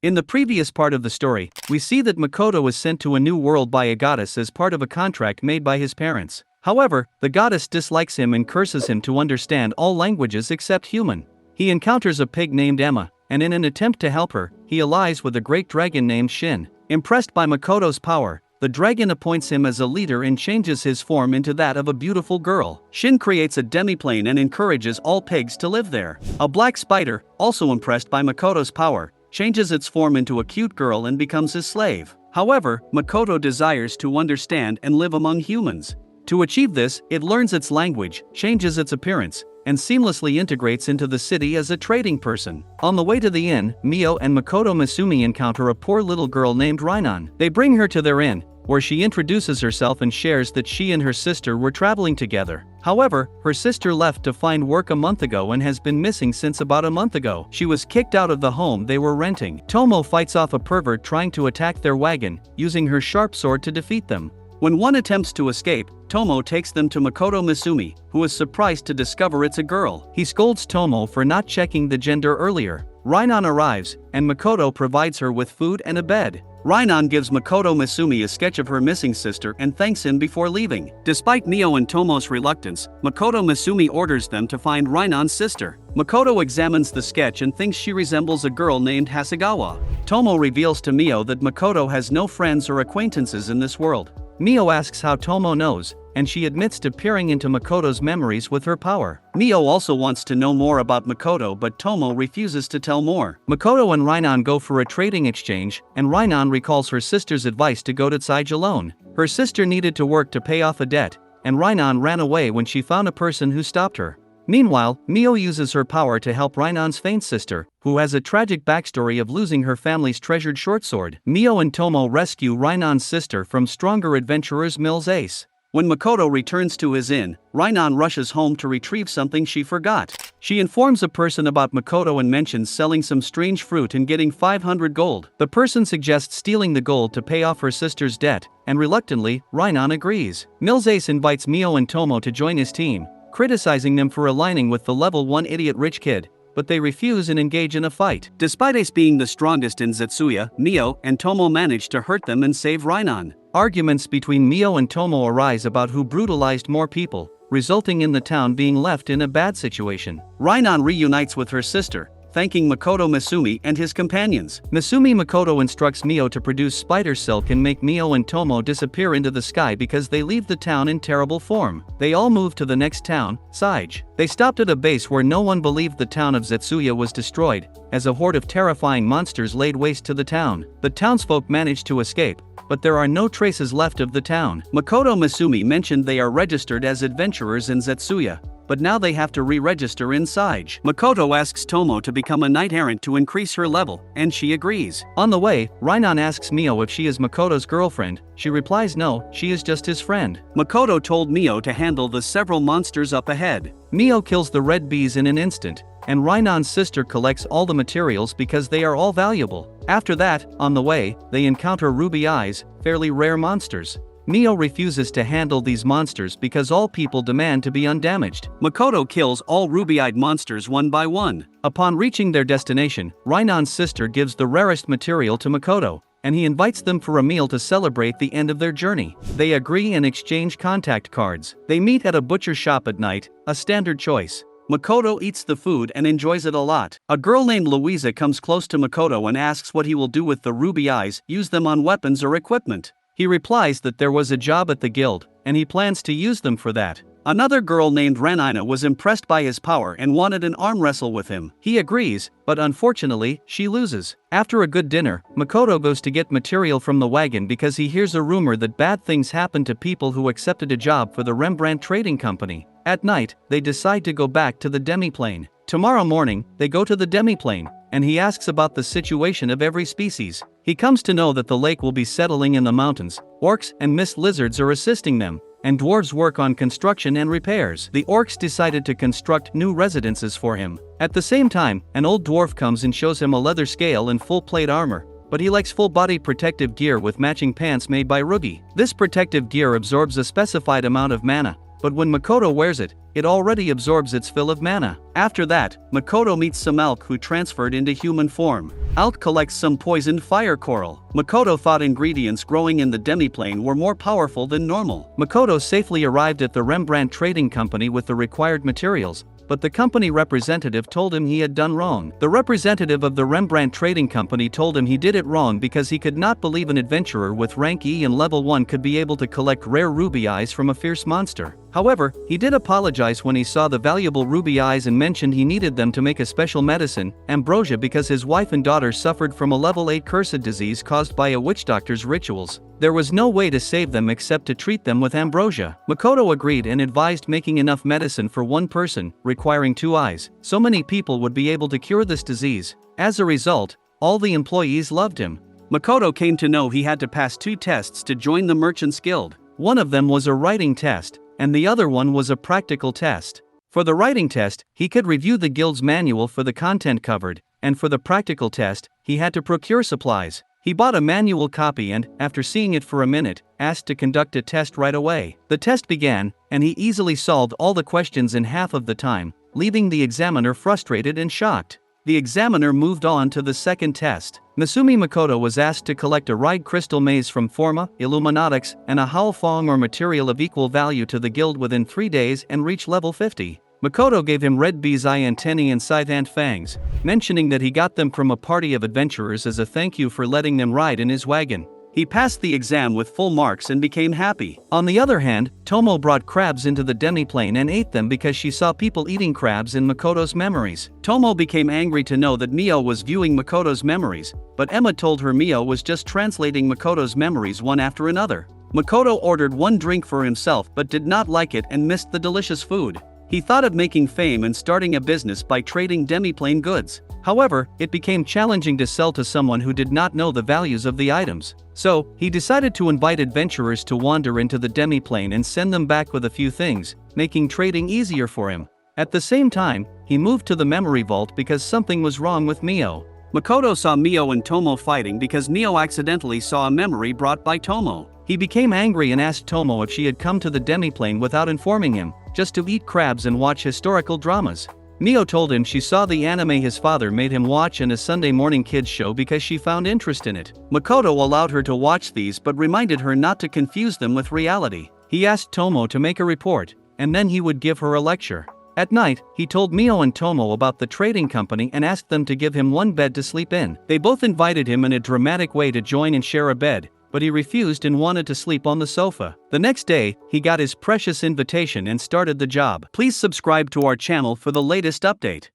In the previous part of the story, we see that Makoto was sent to a new world by a goddess as part of a contract made by his parents. However, the goddess dislikes him and curses him to understand all languages except human. He encounters a pig named Emma, and in an attempt to help her, he allies with a great dragon named Shin. Impressed by Makoto's power, the dragon appoints him as a leader and changes his form into that of a beautiful girl. Shin creates a demiplane and encourages all pigs to live there. A black spider, also impressed by Makoto's power, changes its form into a cute girl and becomes his slave. However, Makoto desires to understand and live among humans. To achieve this, it learns its language, changes its appearance, and seamlessly integrates into the city as a trading person. On the way to the inn, Mio and Makoto Misumi encounter a poor little girl named Rainan. They bring her to their inn, where she introduces herself and shares that she and her sister were traveling together. However, her sister left to find work a month ago and has been missing since about a month ago. She was kicked out of the home they were renting. Tomo fights off a pervert trying to attack their wagon, using her sharp sword to defeat them. When one attempts to escape, Tomo takes them to Makoto Misumi, who is surprised to discover it's a girl. He scolds Tomo for not checking the gender earlier. Rainan arrives, and Makoto provides her with food and a bed. Rainan gives Makoto Misumi a sketch of her missing sister and thanks him before leaving. Despite Mio and Tomo's reluctance, Makoto Misumi orders them to find Rainan's sister. Makoto examines the sketch and thinks she resembles a girl named Hasegawa. Tomo reveals to Mio that Makoto has no friends or acquaintances in this world. Mio asks how Tomo knows, and she admits to peering into Makoto's memories with her power. Mio also wants to know more about Makoto, but Tomo refuses to tell more. Makoto and Rainan go for a trading exchange, and Rainan recalls her sister's advice to go to Tsukuyomi alone. Her sister needed to work to pay off a debt, and Rainan ran away when she found a person who stopped her. Meanwhile, Mio uses her power to help Rainan's faint sister, who has a tragic backstory of losing her family's treasured short sword. Mio and Tomo rescue Rainan's sister from stronger adventurers Mills Ace. When Makoto returns to his inn, Rainan rushes home to retrieve something she forgot. She informs a person about Makoto and mentions selling some strange fruit and getting 500 gold. The person suggests stealing the gold to pay off her sister's debt, and reluctantly, Rainan agrees. Mills Ace invites Mio and Tomo to join his team, criticizing them for aligning with the level 1 idiot rich kid, but they refuse and engage in a fight. Despite Ace being the strongest in Zetsuya, Mio and Tomo manage to hurt them and save Rainan. Arguments between Mio and Tomo arise about who brutalized more people, resulting in the town being left in a bad situation. Rainan reunites with her sister, thanking Makoto Misumi and his companions. Makoto instructs Mio to produce spider silk and make Mio and Tomo disappear into the sky because they leave the town in terrible form. They all move to the next town, Saige. They stopped at a base where no one believed the town of Zetsuya was destroyed, as a horde of terrifying monsters laid waste to the town. The townsfolk managed to escape, but there are no traces left of the town. Makoto Misumi mentioned they are registered as adventurers in Zetsuya, but now they have to re-register in Saige. Makoto asks Tomo to become a knight-errant to increase her level, and she agrees. On the way, Rainan asks Mio if she is Makoto's girlfriend. She replies no, she is just his friend. Makoto told Mio to handle the several monsters up ahead. Mio kills the red bees in an instant, and Rainan's sister collects all the materials because they are all valuable. After that, on the way, they encounter ruby eyes, fairly rare monsters. Mio refuses to handle these monsters because all people demand to be undamaged. Makoto kills all ruby-eyed monsters one by one. Upon reaching their destination, Rainan's sister gives the rarest material to Makoto, and he invites them for a meal to celebrate the end of their journey. They agree and exchange contact cards. They meet at a butcher shop at night, a standard choice. Makoto eats the food and enjoys it a lot. A girl named Louisa comes close to Makoto and asks what he will do with the ruby eyes, use them on weapons or equipment. He replies that there was a job at the guild, and he plans to use them for that. Another girl named Ranina was impressed by his power and wanted an arm wrestle with him. He agrees, but unfortunately, she loses. After a good dinner, Makoto goes to get material from the wagon because he hears a rumor that bad things happen to people who accepted a job for the Rembrandt Trading Company. At night, they decide to go back to the demiplane. Tomorrow morning, they go to the demiplane, and he asks about the situation of every species. He comes to know that the lake will be settling in the mountains, orcs and mist lizards are assisting them, and dwarves work on construction and repairs. The orcs decided to construct new residences for him. At the same time, an old dwarf comes and shows him a leather scale and full plate armor, but he likes full-body protective gear with matching pants made by Rugi. This protective gear absorbs a specified amount of mana, but when Makoto wears it, it already absorbs its fill of mana. After that, Makoto meets some elk who transferred into human form. Elk collects some poisoned fire coral. Makoto thought ingredients growing in the demiplane were more powerful than normal. Makoto safely arrived at the Rembrandt Trading Company with the required materials, but the company representative told him he had done wrong. The representative of the Rembrandt Trading Company told him he did it wrong because he could not believe an adventurer with rank E and level 1 could be able to collect rare ruby eyes from a fierce monster. However, he did apologize when he saw the valuable ruby eyes and mentioned he needed them to make a special medicine, ambrosia, because his wife and daughter suffered from a level 8 cursed disease caused by a witch doctor's rituals. There was no way to save them except to treat them with ambrosia. Makoto agreed and advised making enough medicine for one person, requiring 2 eyes. So many people would be able to cure this disease. As a result, all the employees loved him. Makoto came to know he had to pass 2 tests to join the Merchants Guild. One of them was a writing test, and the other one was a practical test. For the writing test, he could review the guild's manual for the content covered, and for the practical test, he had to procure supplies. He bought a manual copy and, after seeing it for a minute, asked to conduct a test right away. The test began, and he easily solved all the questions in half of the time, leaving the examiner frustrated and shocked. The examiner moved on to the second test. Masumi Makoto was asked to collect a ride crystal maze from Forma, Illuminatics, and a Howl Fong or material of equal value to the guild within 3 days and reach level 50. Makoto gave him red bee's eye antennae and scythe ant fangs, mentioning that he got them from a party of adventurers as a thank you for letting them ride in his wagon. He passed the exam with full marks and became happy. On the other hand, Tomo brought crabs into the demiplane and ate them because she saw people eating crabs in Makoto's memories. Tomo became angry to know that Mio was viewing Makoto's memories, but Emma told her Mio was just translating Makoto's memories one after another. Makoto ordered 1 drink for himself but did not like it and missed the delicious food. He thought of making fame and starting a business by trading demiplane goods. However, it became challenging to sell to someone who did not know the values of the items. So, he decided to invite adventurers to wander into the demiplane and send them back with a few things, making trading easier for him. At the same time, he moved to the memory vault because something was wrong with Mio. Makoto saw Mio and Tomo fighting because Mio accidentally saw a memory brought by Tomo. He became angry and asked Tomo if she had come to the demiplane without informing him, just to eat crabs and watch historical dramas. Mio told him she saw the anime his father made him watch and a Sunday morning kids show because she found interest in it. Makoto allowed her to watch these but reminded her not to confuse them with reality. He asked Tomo to make a report, and then he would give her a lecture. At night, he told Mio and Tomo about the trading company and asked them to give him 1 bed to sleep in. They both invited him in a dramatic way to join and share a bed, but he refused and wanted to sleep on the sofa. The next day, he got his precious invitation and started the job. Please subscribe to our channel for the latest update.